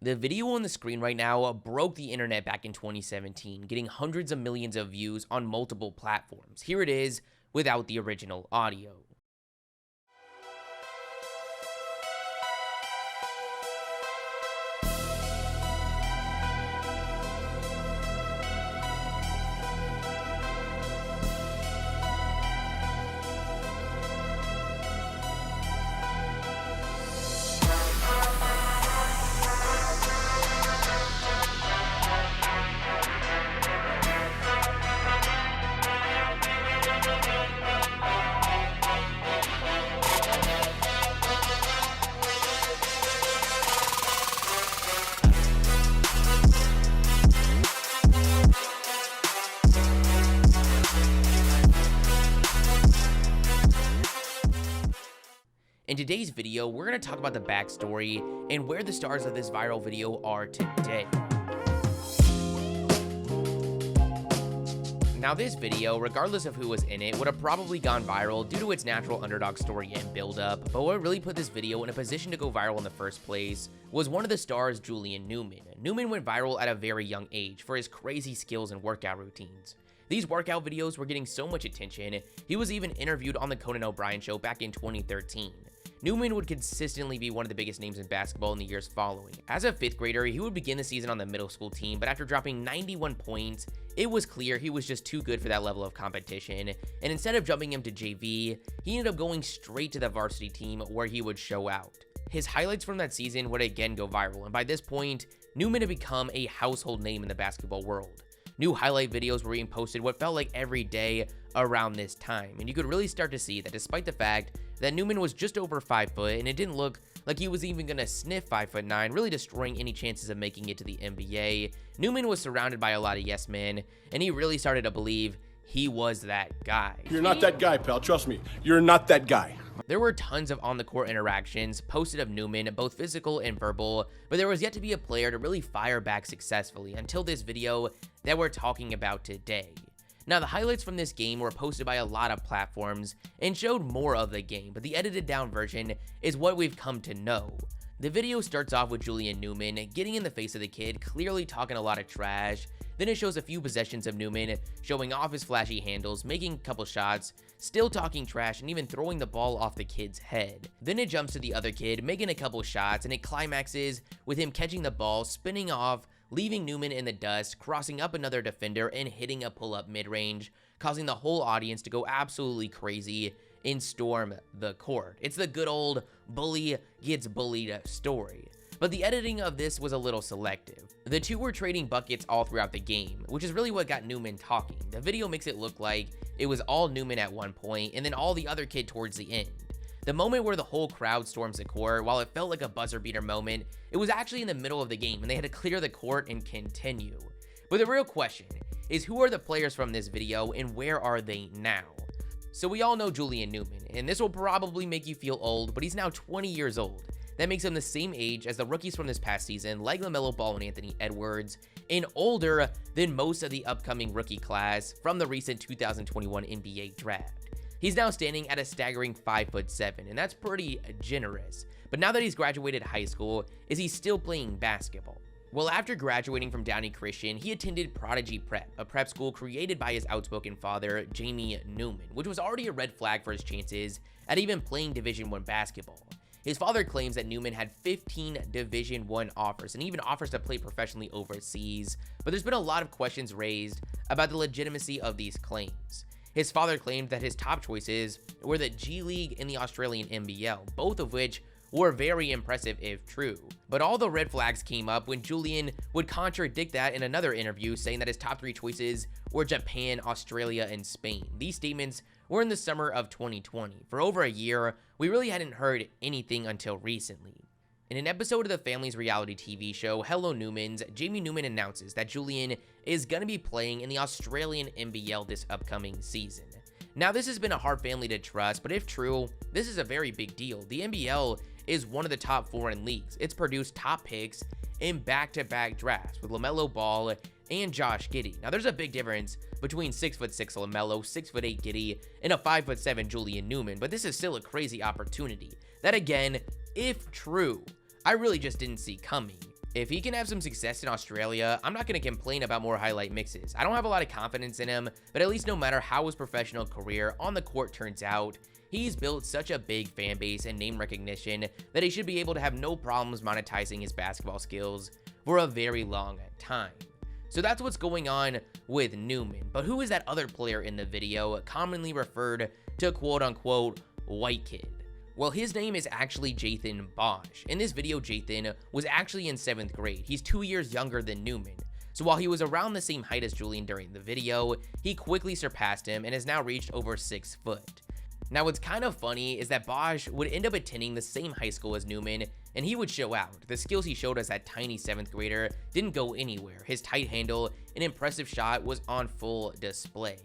The video on the screen right now broke the internet back in 2017, getting hundreds of millions of views on multiple platforms. Here it is without the original audio. In today's video, we're going to talk about the backstory and where the stars of this viral video are today. Now this video, regardless of who was in it, would have probably gone viral due to its natural underdog story and build-up, but what really put this video in a position to go viral in the first place was one of the stars, Julian Newman. Newman went viral at a very young age for his crazy skills and workout routines. These workout videos were getting so much attention, he was even interviewed on the Conan O'Brien show back in 2013. Newman would consistently be one of the biggest names in basketball in the years following. As a 5th grader, he would begin the season on the middle school team, but after dropping 91 points, it was clear he was just too good for that level of competition, and instead of jumping him to JV, he ended up going straight to the varsity team where he would show out. His highlights from that season would again go viral, and by this point, Newman had become a household name in the basketball world. New highlight videos were being posted what felt like every day around this time, and you could really start to see that despite the fact that Newman was just over 5 foot and it didn't look like he was even gonna sniff 5'9", really destroying any chances of making it to the NBA, Newman was surrounded by a lot of yes men, and he really started to believe he was that guy. You're not that guy, pal. Trust me. You're not that guy. There were tons of on-the-court interactions posted of Newman, both physical and verbal, but there was yet to be a player to really fire back successfully until this video that we're talking about today. Now, the highlights from this game were posted by a lot of platforms and showed more of the game, but the edited down version is what we've come to know. The video starts off with Julian Newman getting in the face of the kid, clearly talking a lot of trash. Then it shows a few possessions of Newman showing off his flashy handles, making a couple shots, still talking trash, and even throwing the ball off the kid's head. Then it jumps to the other kid making a couple shots, and it climaxes with him catching the ball, spinning off, leaving Newman in the dust, crossing up another defender, and hitting a pull-up mid-range, causing the whole audience to go absolutely crazy and storm the court. It's the good old bully gets bullied story. But the editing of this was a little selective. The two were trading buckets all throughout the game, which is really what got Newman talking. The video makes it look like it was all Newman at one point, and then all the other kid towards the end. The moment where the whole crowd storms the court, while it felt like a buzzer beater moment, it was actually in the middle of the game and they had to clear the court and continue. But the real question is, who are the players from this video and where are they now? So we all know Julian Newman, and this will probably make you feel old, but he's now 20 years old. That makes him the same age as the rookies from this past season, like LaMelo Ball and Anthony Edwards, and older than most of the upcoming rookie class from the recent 2021 NBA draft. He's now standing at a staggering 5'7", and that's pretty generous. But now that he's graduated high school, is he still playing basketball? Well, after graduating from Downey Christian, he attended Prodigy Prep, a prep school created by his outspoken father, Jamie Newman, which was already a red flag for his chances at even playing Division I basketball. His father claims that Newman had 15 Division I offers and even offers to play professionally overseas, but there's been a lot of questions raised about the legitimacy of these claims. His father claimed that his top choices were the G League and the Australian NBL, both of which were very impressive if true. But all the red flags came up when Julian would contradict that in another interview, saying that his top 3 choices were Japan, Australia, and Spain. These statements were in the summer of 2020. For over a year, we really hadn't heard anything until recently. In an episode of the family's reality TV show, Hello Newmans, Jamie Newman announces that Julian is going to be playing in the Australian NBL this upcoming season. Now, this has been a hard family to trust, but if true, this is a very big deal. The NBL is one of the top foreign leagues. It's produced top picks in back-to-back drafts with LaMelo Ball and Josh Giddey. Now, there's a big difference between 6'6" LaMelo, 6'8" Giddey, and a 5'7" Julian Newman, but this is still a crazy opportunity that, again, if true, I really just didn't see coming. If he can have some success in Australia, I'm not going to complain about more highlight mixes. I don't have a lot of confidence in him, but at least no matter how his professional career on the court turns out, he's built such a big fan base and name recognition that he should be able to have no problems monetizing his basketball skills for a very long time. So that's what's going on with Newman. But who is that other player in the video commonly referred to quote-unquote white kid? Well, his name is actually Jathan Bosch. In this video, Jathan was actually in 7th grade. He's 2 years younger than Newman. So while he was around the same height as Julian during the video, he quickly surpassed him and has now reached over 6 foot. Now, what's kind of funny is that Bosch would end up attending the same high school as Newman, and he would show out. The skills he showed us, that tiny 7th grader, didn't go anywhere. His tight handle and impressive shot was on full display.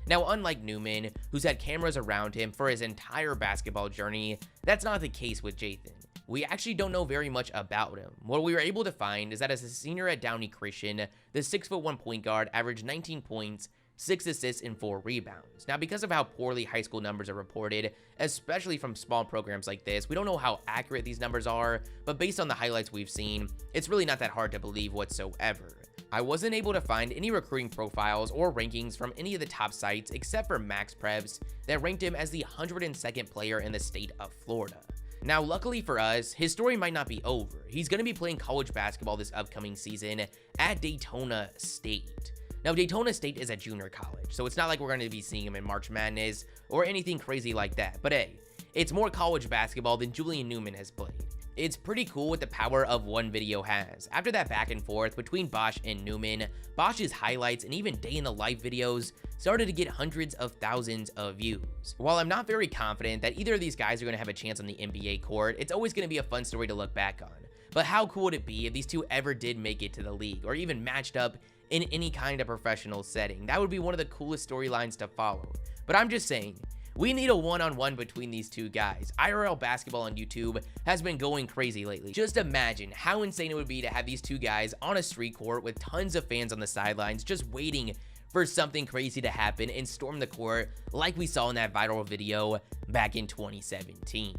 Now, unlike Newman, who's had cameras around him for his entire basketball journey, that's not the case with Jathan. We actually don't know very much about him. What we were able to find is that as a senior at Downey Christian, the 6'1" point guard averaged 19 points, 6 assists, and 4 rebounds. Now, because of how poorly high school numbers are reported, especially from small programs like this, we don't know how accurate these numbers are, but based on the highlights we've seen, it's really not that hard to believe whatsoever. I wasn't able to find any recruiting profiles or rankings from any of the top sites except for MaxPreps that ranked him as the 102nd player in the state of Florida. Now, luckily for us, his story might not be over. He's going to be playing college basketball this upcoming season at Daytona State. Now, Daytona State is a junior college, so it's not like we're going to be seeing him in March Madness or anything crazy like that. But hey, it's more college basketball than Julian Newman has played. It's pretty cool what the power of one video has. After that back and forth between Bosch and Newman, Bosch's highlights and even day in the life videos started to get hundreds of thousands of views. While I'm not very confident that either of these guys are going to have a chance on the NBA court, it's always going to be a fun story to look back on. But how cool would it be if these two ever did make it to the league or even matched up in any kind of professional setting? That would be one of the coolest storylines to follow. But I'm just saying, we need a one-on-one between these two guys. IRL basketball on YouTube has been going crazy lately. Just imagine how insane it would be to have these two guys on a street court with tons of fans on the sidelines just waiting for something crazy to happen and storm the court like we saw in that viral video back in 2017.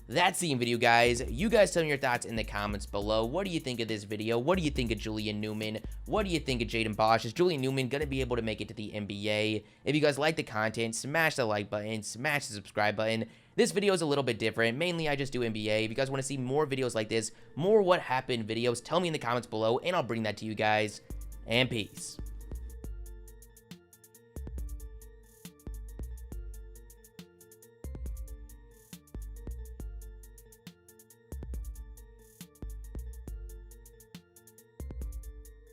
That's the video, guys. You guys tell me your thoughts in the comments below. What do you think of this video? What do you think of Julian Newman? What do you think of Jathan Bosch? Is Julian Newman going to be able to make it to the NBA? If you guys like the content, smash the like button, smash the subscribe button. This video is a little bit different. Mainly, I just do NBA. If you guys want to see more videos like this, more what happened videos, tell me in the comments below, and I'll bring that to you guys. And peace.